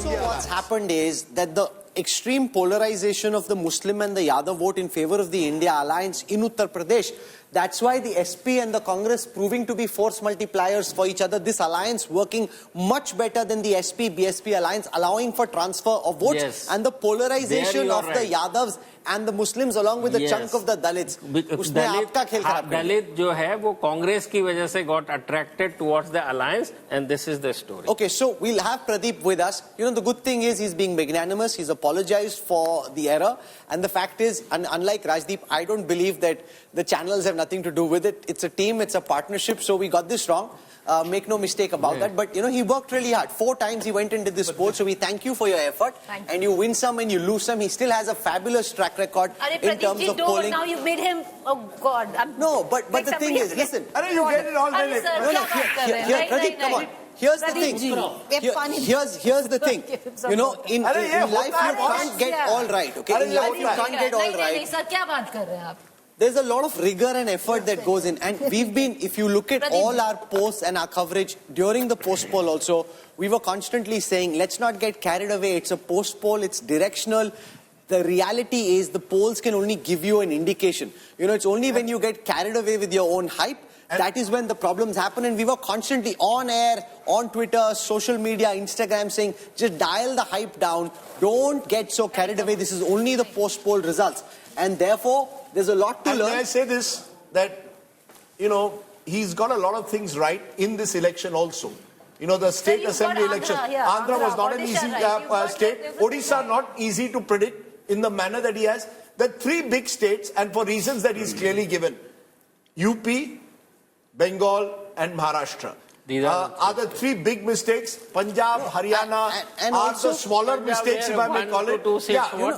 Also, what's happened is that the extreme polarization of the Muslim and the Yadav vote in favor of the India alliance in Uttar Pradesh. That's why the SP and the Congress proving to be force multipliers for each other. This alliance working much better than the SP-BSP alliance, allowing for transfer of votes and the polarization of the Yadavs and the Muslims along with the chunk of the Dalits. Dalit जो है वो कांग्रेस की वजह से got attracted towards the alliance, and this is the story. Okay, so we'll have Pradeep with us. You know, the good thing is he's being magnanimous. He's apologized for the error. And the fact is, unlike Rajdeep, I don't believe that the channels have nothing to do with it. It's a team, it's a partnership, so we got this wrong. Make no mistake about that. But, you know, he worked really hard. 4 times he went into this poll, so we thank you for your effort. And you win some and you lose some. He still has a fabulous track record in terms of polling. Now you made him, oh God. No, but the thing is, listen. You get it all day. Here, Pradeep, come on. Here's the thing. Here's the thing. You know, in life you can't get all right. Okay, in life you can't get all right. There's a lot of rigor and effort that goes in, and we've been, if you look at all our posts and our coverage during the post poll also, we were constantly saying, let's not get carried away. It's a post poll, it's directional. The reality is the polls can only give you an indication. You know, it's only when you get carried away with your own hype, that is when the problems happen. And we were constantly on air, on Twitter, social media, Instagram saying, just dial the hype down. Don't get so carried away. This is only the post poll results. And therefore, there's a lot to learn. May I say this, that, you know, he's got a lot of things right in this election also. You know, the state assembly election. Andhra was not an easy state. Odisha not easy to predict in the manner that he has. The 3 big states, and for reasons that he's clearly given, UP, Bengal and Maharashtra. These are the 3 big mistakes. Punjab, Haryana and are the smaller mistakes, if I may call it.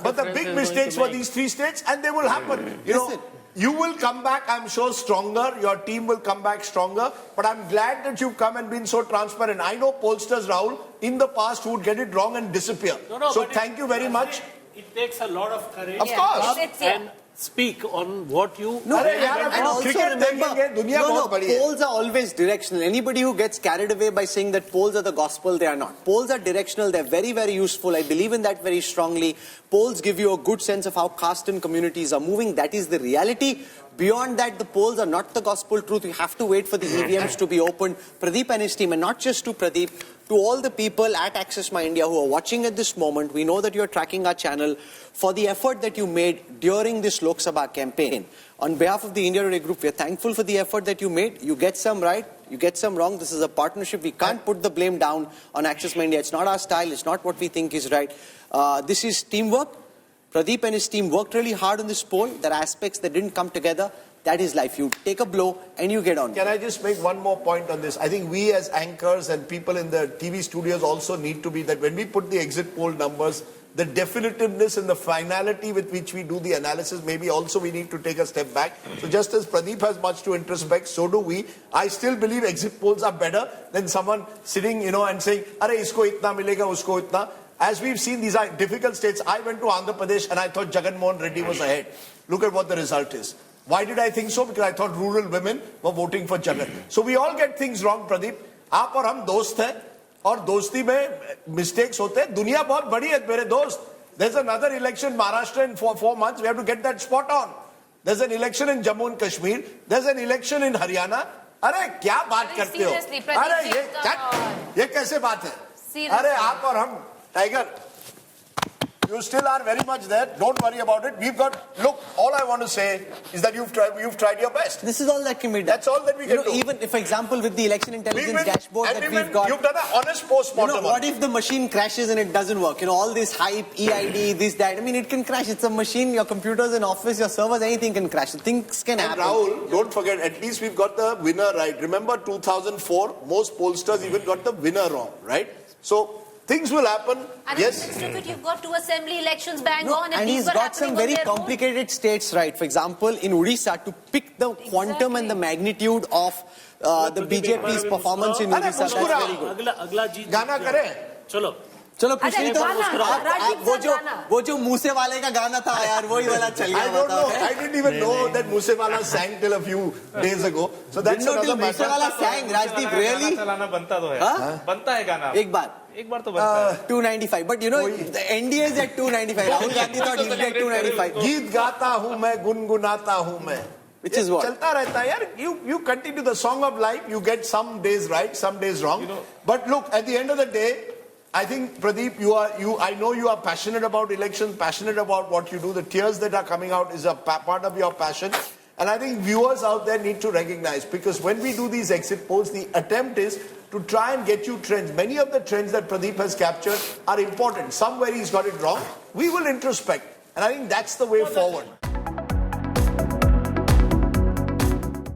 But the big mistakes were these 3 states, and they will happen. You know, you will come back, I'm sure, stronger. Your team will come back stronger. But I'm glad that you've come and been so transparent. I know pollsters, Rahul, in the past who would get it wrong and disappear. So thank you very much. It takes a lot of courage. Of course. And speak on what you... And also remember, polls are always directional. Anybody who gets carried away by saying that polls are the gospel, they are not. Polls are directional. They're very, very useful. I believe in that very strongly. Polls give you a good sense of how caste and communities are moving. That is the reality. Beyond that, the polls are not the gospel truth. You have to wait for the EVMs to be opened. Pradeep and his team, and not just to Pradeep, to all the people at Access My India who are watching at this moment, we know that you're tracking our channel, for the effort that you made during this Loksabha campaign. On behalf of the India Today Group, we're thankful for the effort that you made. You get some right, you get some wrong. This is a partnership. We can't put the blame down on Access My India. It's not our style. It's not what we think is right. This is teamwork. Pradeep and his team worked really hard on this poll. There are aspects that didn't come together. That is life. You take a blow and you get on. Can I just make one more point on this? I think we as anchors and people in the TV studios also need to be that when we put the exit poll numbers, the definitiveness and the finality with which we do the analysis, maybe also we need to take a step back. So just as Pradeep has much to introspect, so do we. I still believe exit polls are better than someone sitting, you know, and saying, "Arey, isko itna milega, usko itna." As we've seen, these are difficult states. I went to Andhra Pradesh and I thought Jagan Mohan Reddy was ahead. Look at what the result is. Why did I think so? Because I thought rural women were voting for Jagan. So we all get things wrong, Pradeep. आप और हम दोस्त हैं और दोस्ती में mistakes होते हैं. दुनिया बहुत बड़ी है मेरे दोस्त. There's another election in Maharashtra in 4 months. We have to get that spot on. There's an election in Jammu and Kashmir. There's an election in Haryana. अरे क्या बात करते हो? अरे ये कैसे बात है? अरे आप और हम Tiger, you still are very much there. Don't worry about it. We've got, look, all I want to say is that you've tried your best. This is all that can be done. That's all that we can do. Even if, for example, with the election intelligence dashboard that we've got. You've done an honest post-mortem. You know, what if the machine crashes and it doesn't work? You know, all this hype, EID, this, that. I mean, it can crash. It's a machine. Your computers in office, your servers, anything can crash. Things can happen. Rahul, don't forget, at least we've got the winner right. Remember 2004, most pollsters even got the winner wrong, right? So, things will happen. And yes. In the midst of it, you've got 2 assembly elections bang on. And he's got some very complicated states right. For example, in Odisha, to pick the quantum and the magnitude of the BJP's performance in Odisha, that's very good. अगला जीत गाना करें? चलो चलो पिछली तो गाना। वो जो मूसे वाले का गाना था यार वही वाला चल गया I don't know. बताओ। I didn't even know that Musewala sang till a few days ago. So that's Didn't know another till matter. मूसे वाला sang Rajdeep really चलाना बनता तो है हाँ? बनता है गाना एक बार एक बार तो बनता है 295 but you know the NDA is at 295 Rahul Gandhi thought he'd get 295 गीत गाता हूँ मैं गुनगुनाता हूँ मैं which is what चलता रहता है यार you continue the song of life you get some days right some days wrong but look at the end of the day I think Pradeep I know you are passionate about elections passionate about what you do the tears that are coming out is a part of your passion and I think viewers out there need to recognize because when we do these exit polls the attempt is to try and get you trends many of the trends that Pradeep has captured are important somewhere he's got it wrong we will introspect and I think that's the way forward